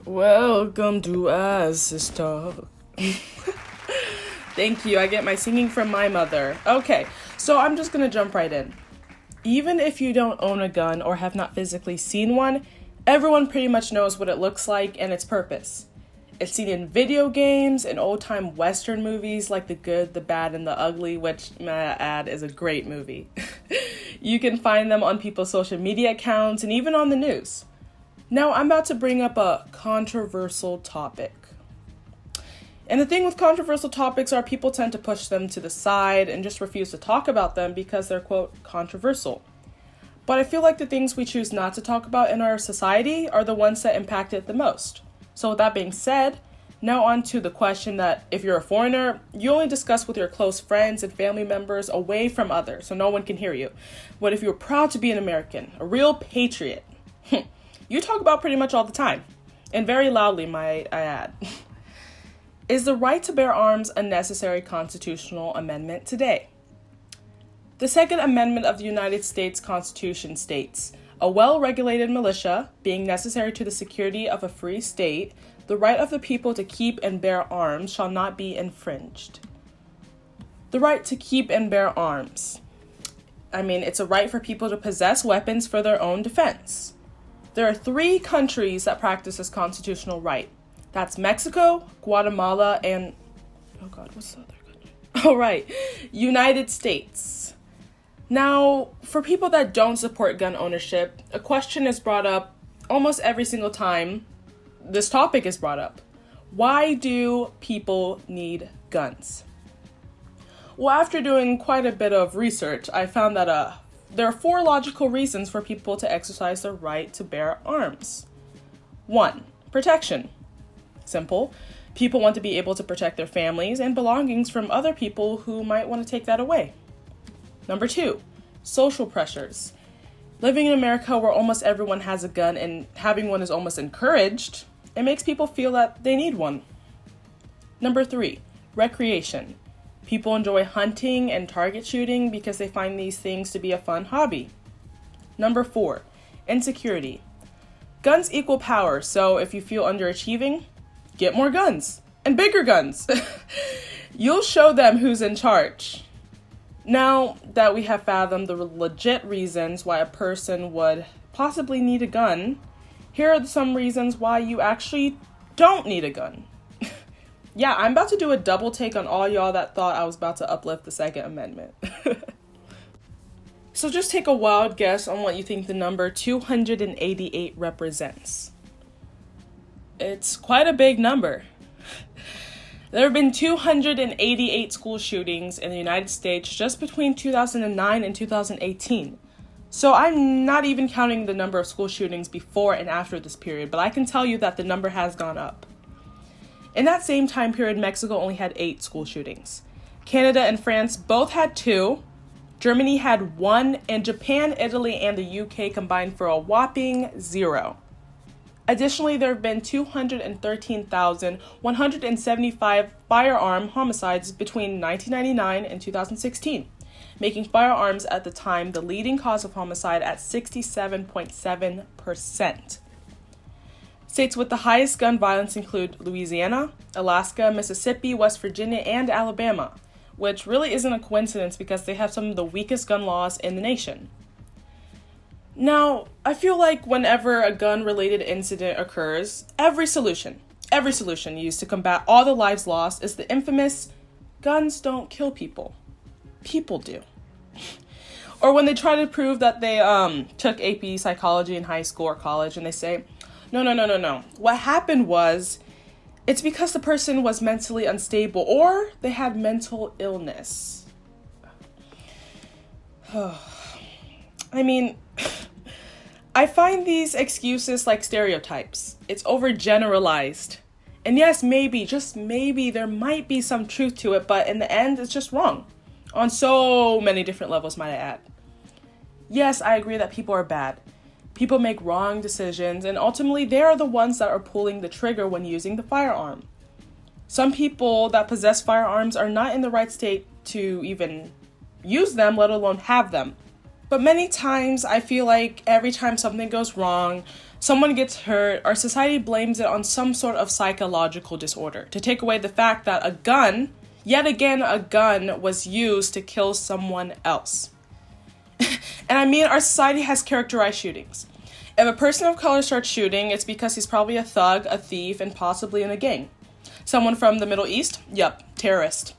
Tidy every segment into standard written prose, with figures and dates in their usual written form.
Welcome to Isis Talk. Thank you. I get my singing from my mother. Okay, so I'm just gonna jump right in. Even if you don't own a gun or have not physically seen one, everyone pretty much knows what it looks like and its purpose. It's seen in video games and old-time Western movies like The Good, the Bad, and the Ugly, which, may I add, is a great movie. You can find them on people's social media accounts and even on the news. Now, I'm about to bring up a controversial topic. And the thing with controversial topics are people tend to push them to the side and just refuse to talk about them because they're, quote, controversial. But I feel like the things we choose not to talk about in our society are the ones that impact it the most. So with that being said, now on to the question that if you're a foreigner, you only discuss with your close friends and family members away from others, so no one can hear you. What if you're proud to be an American, a real patriot? You talk about pretty much all the time, and very loudly, might I add. Is the right to bear arms a necessary constitutional amendment today? The Second Amendment of the United States Constitution states, a well-regulated militia, being necessary to the security of a free state, the right of the people to keep and bear arms shall not be infringed. The right to keep and bear arms. It's a right for people to possess weapons for their own defense. There are 3 countries that practice this constitutional right. That's Mexico, Guatemala, and... what's the other country? United States. Now, for people that don't support gun ownership, a question is brought up almost every single time this topic is brought up. Why do people need guns? Well, after doing quite a bit of research, I found that there are 4 logical reasons for people to exercise their right to bear arms. 1. Protection. Simple. People want to be able to protect their families and belongings from other people who might want to take that away. Number 2. Social pressures. Living in America where almost everyone has a gun and having one is almost encouraged, it makes people feel that they need one. Number 3. Recreation. People enjoy hunting and target shooting because they find these things to be a fun hobby. Number 4, insecurity. Guns equal power, so if you feel underachieving, get more guns and bigger guns. You'll show them who's in charge. Now that we have fathomed the legit reasons why a person would possibly need a gun, here are some reasons why you actually don't need a gun. Yeah, I'm about to do a double take on all y'all that thought I was about to uplift the Second Amendment. So just take a wild guess on what you think the number 288 represents. It's quite a big number. There have been 288 school shootings in the United States just between 2009 and 2018. So I'm not even counting the number of school shootings before and after this period, but I can tell you that the number has gone up. In that same time period, Mexico only had 8 school shootings. Canada and France both had 2. Germany had 1, and Japan, Italy, and the UK combined for a whopping 0. Additionally, there have been 213,175 firearm homicides between 1999 and 2016, making firearms at the time the leading cause of homicide at 67.7%. States with the highest gun violence include Louisiana, Alaska, Mississippi, West Virginia, and Alabama, which really isn't a coincidence because they have some of the weakest gun laws in the nation. Now, I feel like whenever a gun-related incident occurs, every solution used to combat all the lives lost is the infamous, guns don't kill people. People do. Or when they try to prove that they took AP psychology in high school or college and they say, No. What happened was, it's because the person was mentally unstable or they had mental illness. I find these excuses like stereotypes. It's overgeneralized. And yes, maybe, just maybe, there might be some truth to it, but in the end, it's just wrong. On so many different levels, might I add. Yes, I agree that people are bad. People make wrong decisions, and ultimately they are the ones that are pulling the trigger when using the firearm. Some people that possess firearms are not in the right state to even use them, let alone have them. But many times I feel like every time something goes wrong, Someone gets hurt, our society blames it on some sort of psychological disorder to take away the fact that a gun, yet again, a gun was used to kill someone else. And I mean, our society has characterized shootings. If a person of color starts shooting, it's because he's probably a thug, a thief, and possibly in a gang. Someone from the Middle East? Yup, terrorist.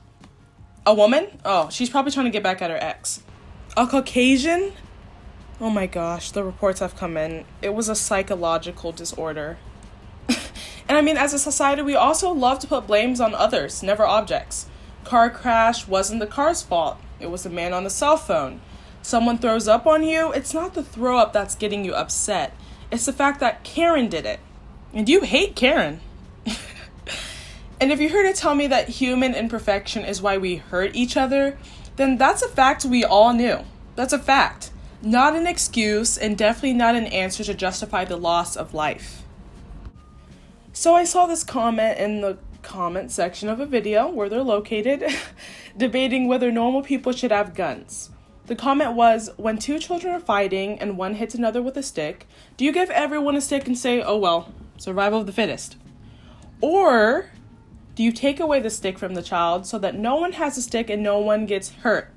A woman? Oh, she's probably trying to get back at her ex. A Caucasian? Oh my gosh, the reports have come in. It was a psychological disorder. And I mean, as a society, we also love to put blames on others, never objects. Car crash wasn't the car's fault. It was the man on the cell phone. Someone throws up on you, it's not the throw up that's getting you upset. It's the fact that Karen did it. And you hate Karen. And if you're here to tell me that human imperfection is why we hurt each other, then that's a fact we all knew. That's a fact. Not an excuse, and definitely not an answer to justify the loss of life. So I saw this comment in the comment section of a video where they're located, debating whether normal people should have guns. The comment was, when two children are fighting and one hits another with a stick, do you give everyone a stick and say, oh well, survival of the fittest? Or do you take away the stick from the child so that no one has a stick and no one gets hurt?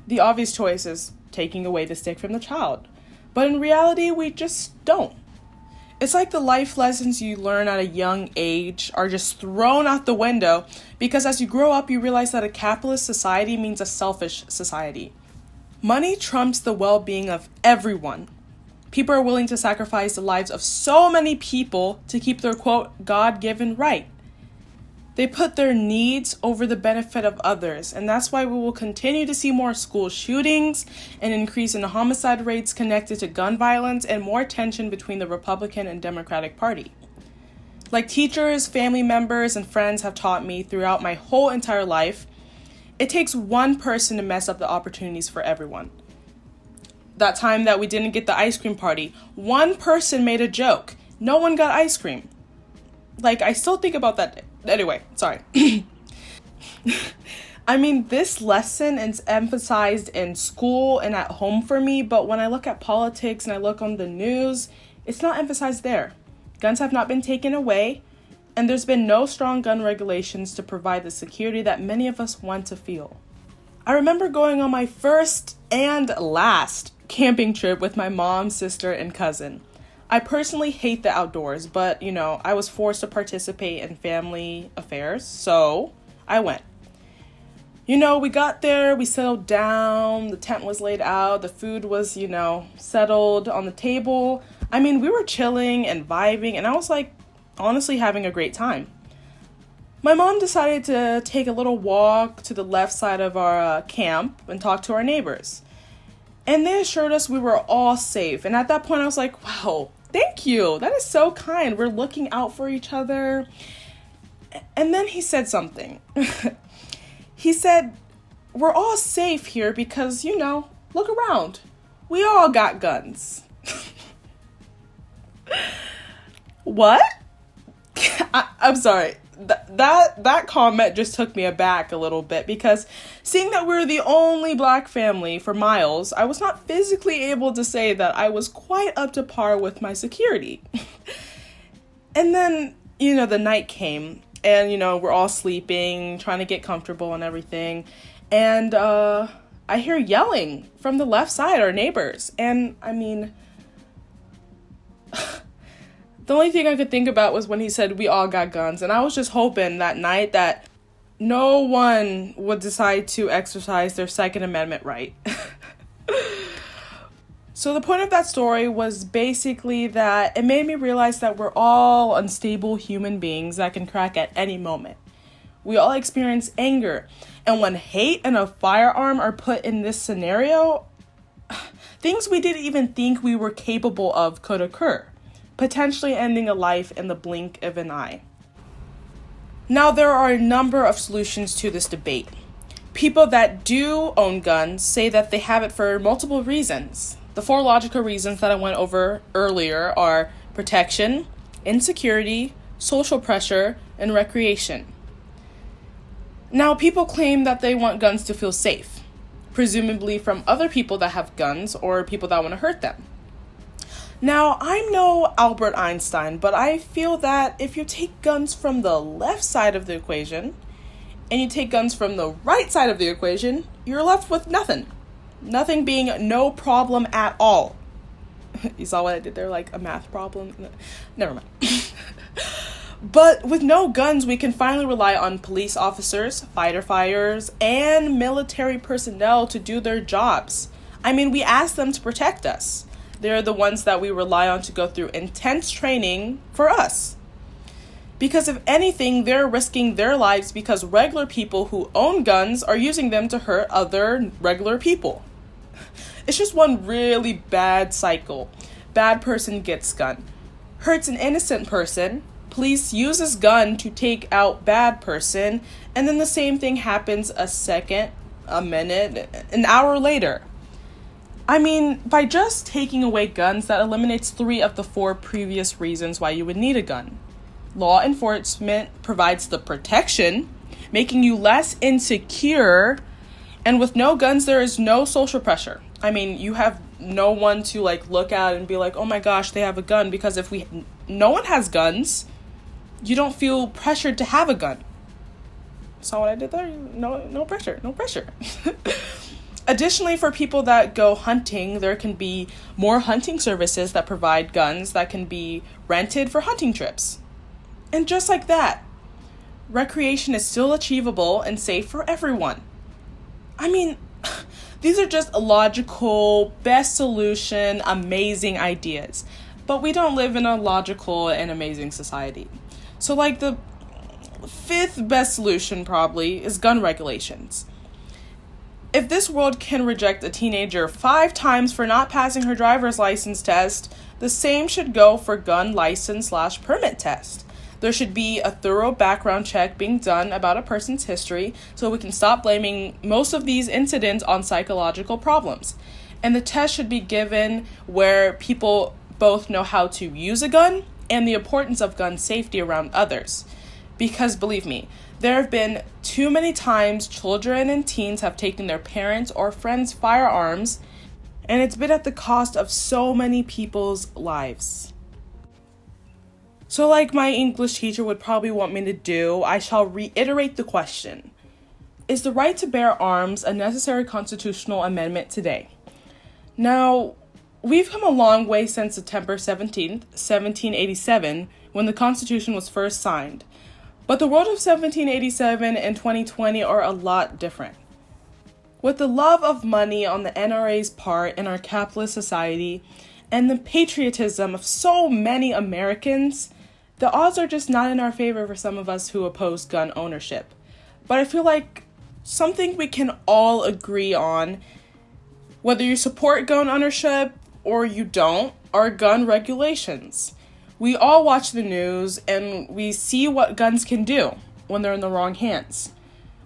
The obvious choice is taking away the stick from the child. But in reality, we just don't. It's like the life lessons you learn at a young age are just thrown out the window because as you grow up, you realize that a capitalist society means a selfish society. Money trumps the well-being of everyone. People are willing to sacrifice the lives of so many people to keep their, quote, God-given right. They put their needs over the benefit of others, and that's why we will continue to see more school shootings, an increase in homicide rates connected to gun violence, and more tension between the Republican and Democratic Party. Like teachers, family members, and friends have taught me throughout my whole entire life, it takes one person to mess up the opportunities for everyone. That time that we didn't get the ice cream party, one person made a joke. No one got ice cream. Like, I still think about that day. Anyway, sorry. I mean, this lesson is emphasized in school and at home for me, but when I look at politics and I look on the news, it's not emphasized there. Guns have not been taken away, and there's been no strong gun regulations to provide the security that many of us want to feel. I remember going on my first and last camping trip with my mom, sister, and cousin. I personally hate the outdoors, but, I was forced to participate in family affairs, so I went. We got there, we settled down, the tent was laid out, the food was, settled on the table. I mean, we were chilling and vibing, and I was honestly having a great time. My mom decided to take a little walk to the left side of our camp and talk to our neighbors. And they assured us we were all safe. And at that point, I was like, wow, thank you. That is so kind. We're looking out for each other. And then he said something. He said, we're all safe here because, look around. We all got guns. What? I'm sorry. That comment just took me aback a little bit because seeing that we're the only black family for miles, I was not physically able to say that I was quite up to par with my security. And then, the night came and, we're all sleeping, trying to get comfortable and everything. And I hear yelling from the left side, our neighbors. And I mean, the only thing I could think about was when he said we all got guns. And I was just hoping that night that no one would decide to exercise their Second Amendment right. So the point of that story was basically that it made me realize that we're all unstable human beings that can crack at any moment. We all experience anger. And when hate and a firearm are put in this scenario, things we didn't even think we were capable of could occur, potentially ending a life in the blink of an eye. Now, there are a number of solutions to this debate. People that do own guns say that they have it for multiple reasons. The 4 logical reasons that I went over earlier are protection, insecurity, social pressure, and recreation. Now, people claim that they want guns to feel safe, presumably from other people that have guns or people that want to hurt them. Now, I'm no Albert Einstein, but I feel that if you take guns from the left side of the equation and you take guns from the right side of the equation, you're left with nothing. Nothing being no problem at all. You saw what I did there, like a math problem? Never mind. But with no guns, we can finally rely on police officers, fighter fires, and military personnel to do their jobs. I mean, we ask them to protect us. They're the ones that we rely on to go through intense training for us. Because if anything, they're risking their lives because regular people who own guns are using them to hurt other regular people. It's just one really bad cycle. Bad person gets gun. Hurts an innocent person. Police uses gun to take out bad person. And then the same thing happens a second, a minute, an hour later. I mean, by just taking away guns, that eliminates 3 of the 4 previous reasons why you would need a gun. Law enforcement provides the protection, making you less insecure. And with no guns, there is no social pressure. I mean, you have no one to look at and be like, oh my gosh, they have a gun. Because if no one has guns, you don't feel pressured to have a gun. Saw what I did there? No pressure. Additionally, for people that go hunting, there can be more hunting services that provide guns that can be rented for hunting trips. And just like that, recreation is still achievable and safe for everyone. I mean, these are just logical, best solution, amazing ideas. But we don't live in a logical and amazing society. So the 5th best solution probably is gun regulations. If this world can reject a teenager 5 times for not passing her driver's license test, the same should go for gun license/permit test. There should be a thorough background check being done about a person's history so we can stop blaming most of these incidents on psychological problems. And the test should be given where people both know how to use a gun and the importance of gun safety around others. Because believe me, there have been too many times children and teens have taken their parents' or friends' firearms, and it's been at the cost of so many people's lives. So like my English teacher would probably want me to do, I shall reiterate the question. Is the right to bear arms a necessary constitutional amendment today? Now, we've come a long way since September 17th, 1787, when the Constitution was first signed. But the world of 1787 and 2020 are a lot different. With the love of money on the NRA's part in our capitalist society and the patriotism of so many Americans, the odds are just not in our favor for some of us who oppose gun ownership. But I feel like something we can all agree on, whether you support gun ownership or you don't, are gun regulations. We all watch the news and we see what guns can do when they're in the wrong hands.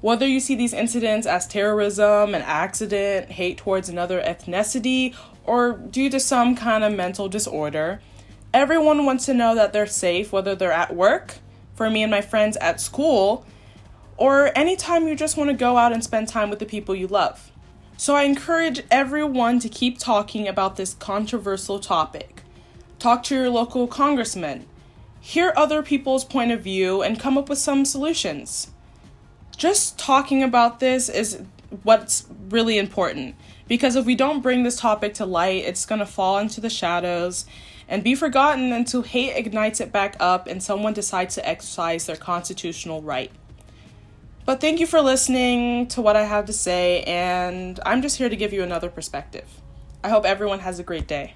Whether you see these incidents as terrorism, an accident, hate towards another ethnicity, or due to some kind of mental disorder, everyone wants to know that they're safe, whether they're at work, for me and my friends at school, or anytime you just want to go out and spend time with the people you love. So I encourage everyone to keep talking about this controversial topic. Talk to your local congressman. Hear other people's point of view and come up with some solutions. Just talking about this is what's really important. Because if we don't bring this topic to light, it's going to fall into the shadows and be forgotten until hate ignites it back up and someone decides to exercise their constitutional right. But thank you for listening to what I have to say, and I'm just here to give you another perspective. I hope everyone has a great day.